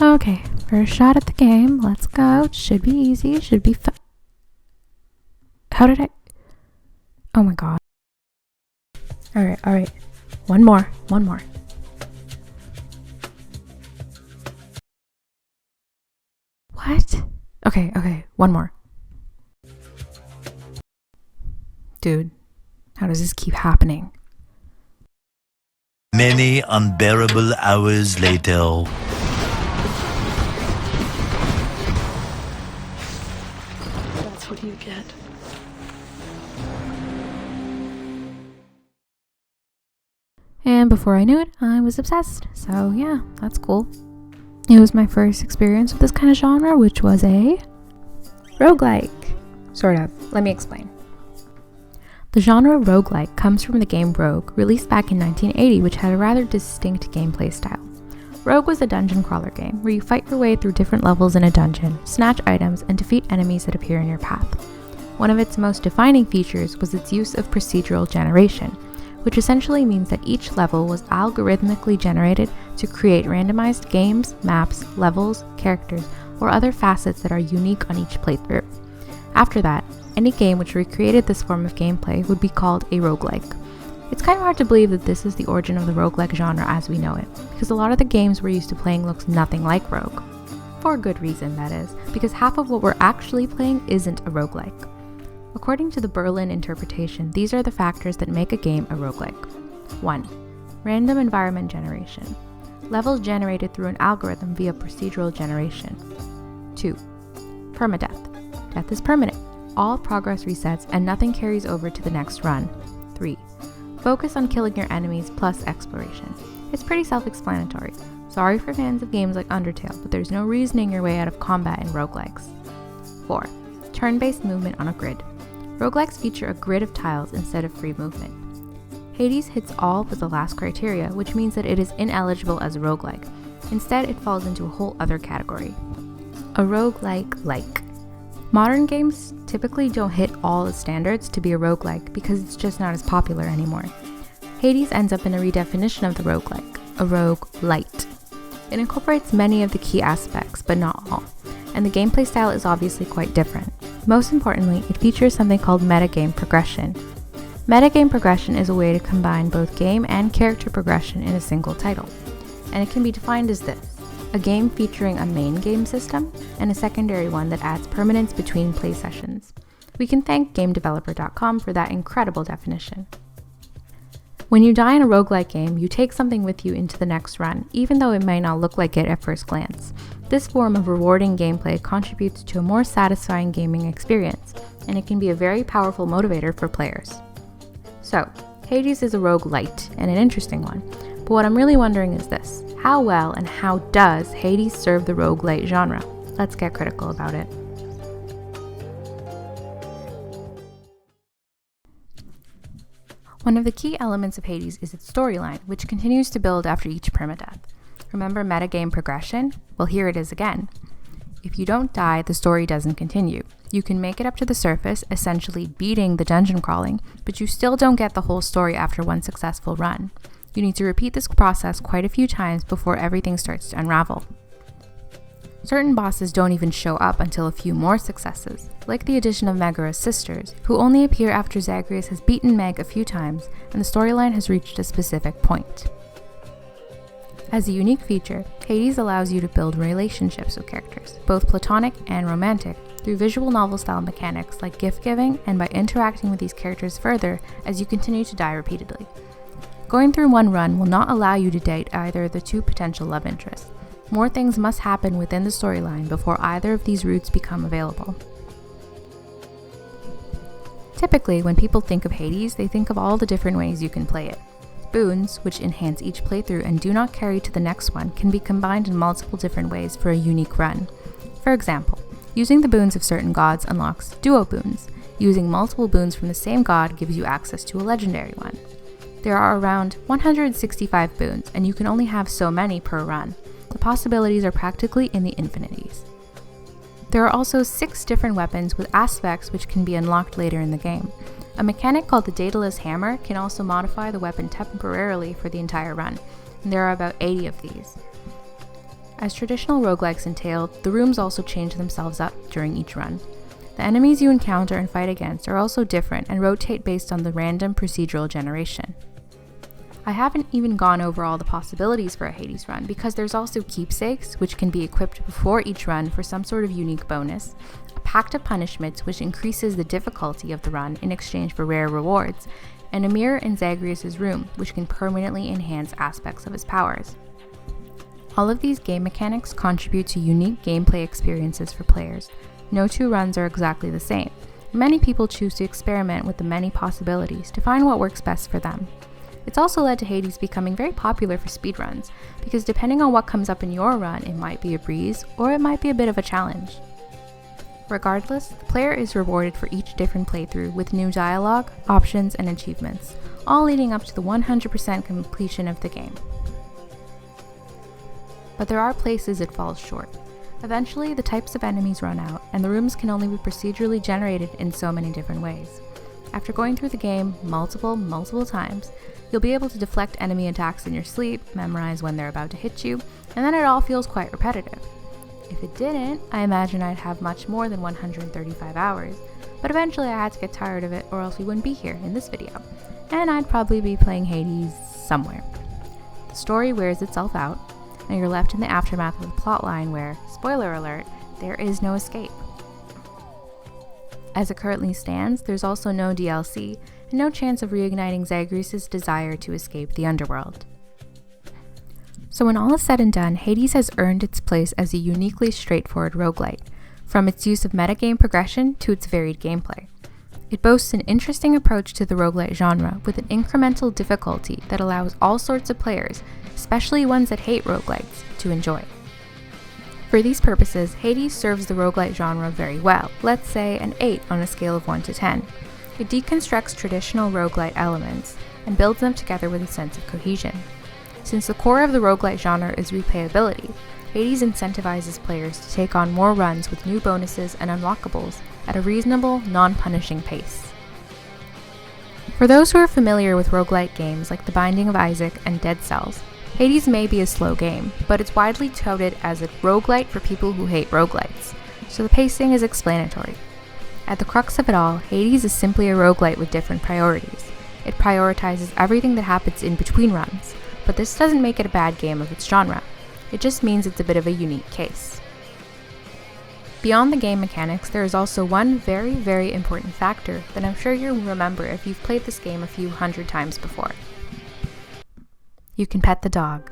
Okay, first shot at the game. Let's go. Should be easy. Should be fun. How did I? Oh my god. Alright. One more. What? Okay. One more. Dude, how does this keep happening? Many unbearable hours later. That's what you get. And before I knew it, I was obsessed. So yeah, that's cool. It was my first experience with this kind of genre, which was a roguelike. Sort of. Let me explain. The genre roguelike comes from the game Rogue, released back in 1980, which had a rather distinct gameplay style. Rogue was a dungeon crawler game, where you fight your way through different levels in a dungeon, snatch items, and defeat enemies that appear in your path. One of its most defining features was its use of procedural generation, which essentially means that each level was algorithmically generated to create randomized games, maps, levels, characters, or other facets that are unique on each playthrough. After that, any game which recreated this form of gameplay would be called a roguelike. It's kind of hard to believe that this is the origin of the roguelike genre as we know it, because a lot of the games we're used to playing looks nothing like Rogue. For good reason, that is, because half of what we're actually playing isn't a roguelike. According to the Berlin interpretation, these are the factors that make a game a roguelike. 1. Random environment generation. Levels generated through an algorithm via procedural generation. 2. Permadeath. Death is permanent. All progress resets and nothing carries over to the next run. 3. Focus on killing your enemies plus exploration. It's pretty self-explanatory. Sorry for fans of games like Undertale, but there's no reasoning your way out of combat in roguelikes. 4. Turn-based movement on a grid. Roguelikes feature a grid of tiles instead of free movement. Hades hits all but the last criteria, which means that it is ineligible as a roguelike. Instead, it falls into a whole other category. A roguelike-like. Modern games typically don't hit all the standards to be a roguelike because it's just not as popular anymore. Hades ends up in a redefinition of the roguelike, a rogue-lite. It incorporates many of the key aspects, but not all, and the gameplay style is obviously quite different. Most importantly, it features something called metagame progression. Metagame progression is a way to combine both game and character progression in a single title, and it can be defined as this: a game featuring a main game system and a secondary one that adds permanence between play sessions. We can thank GameDeveloper.com for that incredible definition. When you die in a roguelike game, you take something with you into the next run, even though it may not look like it at first glance. This form of rewarding gameplay contributes to a more satisfying gaming experience, and it can be a very powerful motivator for players. So, Hades is a roguelite, and an interesting one, but what I'm really wondering is this: how well and how does Hades serve the roguelite genre? Let's get critical about it. One of the key elements of Hades is its storyline, which continues to build after each permadeath. Remember metagame progression? Well, here it is again. If you don't die, the story doesn't continue. You can make it up to the surface, essentially beating the dungeon crawling, but you still don't get the whole story after one successful run. You need to repeat this process quite a few times before everything starts to unravel. Certain bosses don't even show up until a few more successes, like the addition of Megara's sisters, who only appear after Zagreus has beaten Meg a few times and the storyline has reached a specific point. As a unique feature, Hades allows you to build relationships with characters, both platonic and romantic, through visual novel-style mechanics like gift-giving and by interacting with these characters further as you continue to die repeatedly. Going through one run will not allow you to date either of the two potential love interests. More things must happen within the storyline before either of these routes become available. Typically, when people think of Hades, they think of all the different ways you can play it. Boons, which enhance each playthrough and do not carry to the next one, can be combined in multiple different ways for a unique run. For example, using the boons of certain gods unlocks duo boons. Using multiple boons from the same god gives you access to a legendary one. There are around 165 boons, and you can only have so many per run. The possibilities are practically in the infinities. There are also 6 different weapons with aspects which can be unlocked later in the game. A mechanic called the Daedalus Hammer can also modify the weapon temporarily for the entire run, and there are about 80 of these. As traditional roguelikes entail, the rooms also change themselves up during each run. The enemies you encounter and fight against are also different and rotate based on the random procedural generation. I haven't even gone over all the possibilities for a Hades run because there's also keepsakes, which can be equipped before each run for some sort of unique bonus, a pact of punishments which increases the difficulty of the run in exchange for rare rewards, and a mirror in Zagreus' room, which can permanently enhance aspects of his powers. All of these game mechanics contribute to unique gameplay experiences for players. No two runs are exactly the same. Many people choose to experiment with the many possibilities to find what works best for them. It's also led to Hades becoming very popular for speedruns, because depending on what comes up in your run, it might be a breeze or it might be a bit of a challenge. Regardless, the player is rewarded for each different playthrough with new dialogue, options, and achievements, all leading up to the 100% completion of the game. But there are places it falls short. Eventually, the types of enemies run out, and the rooms can only be procedurally generated in so many different ways. After going through the game multiple times, you'll be able to deflect enemy attacks in your sleep, memorize when they're about to hit you, and then it all feels quite repetitive. If it didn't, I imagine I'd have much more than 135 hours, but eventually I had to get tired of it or else we wouldn't be here in this video, and I'd probably be playing Hades somewhere. The story wears itself out, and you're left in the aftermath of the plotline where, spoiler alert, there is no escape. As it currently stands, there's also no DLC, and no chance of reigniting Zagreus' desire to escape the underworld. So when all is said and done, Hades has earned its place as a uniquely straightforward roguelite, from its use of metagame progression to its varied gameplay. It boasts an interesting approach to the roguelite genre with an incremental difficulty that allows all sorts of players, especially ones that hate roguelites, to enjoy. For these purposes, Hades serves the roguelite genre very well, let's say an 8 on a scale of 1 to 10. It deconstructs traditional roguelite elements and builds them together with a sense of cohesion. Since the core of the roguelite genre is replayability, Hades incentivizes players to take on more runs with new bonuses and unlockables at a reasonable, non-punishing pace. For those who are familiar with roguelite games like The Binding of Isaac and Dead Cells, Hades may be a slow game, but it's widely touted as a roguelite for people who hate roguelites, so the pacing is explanatory. At the crux of it all, Hades is simply a roguelite with different priorities. It prioritizes everything that happens in between runs, but this doesn't make it a bad game of its genre. It just means it's a bit of a unique case. Beyond the game mechanics, there is also one very important factor that I'm sure you'll remember if you've played this game a few hundred times before. You can pet the dog.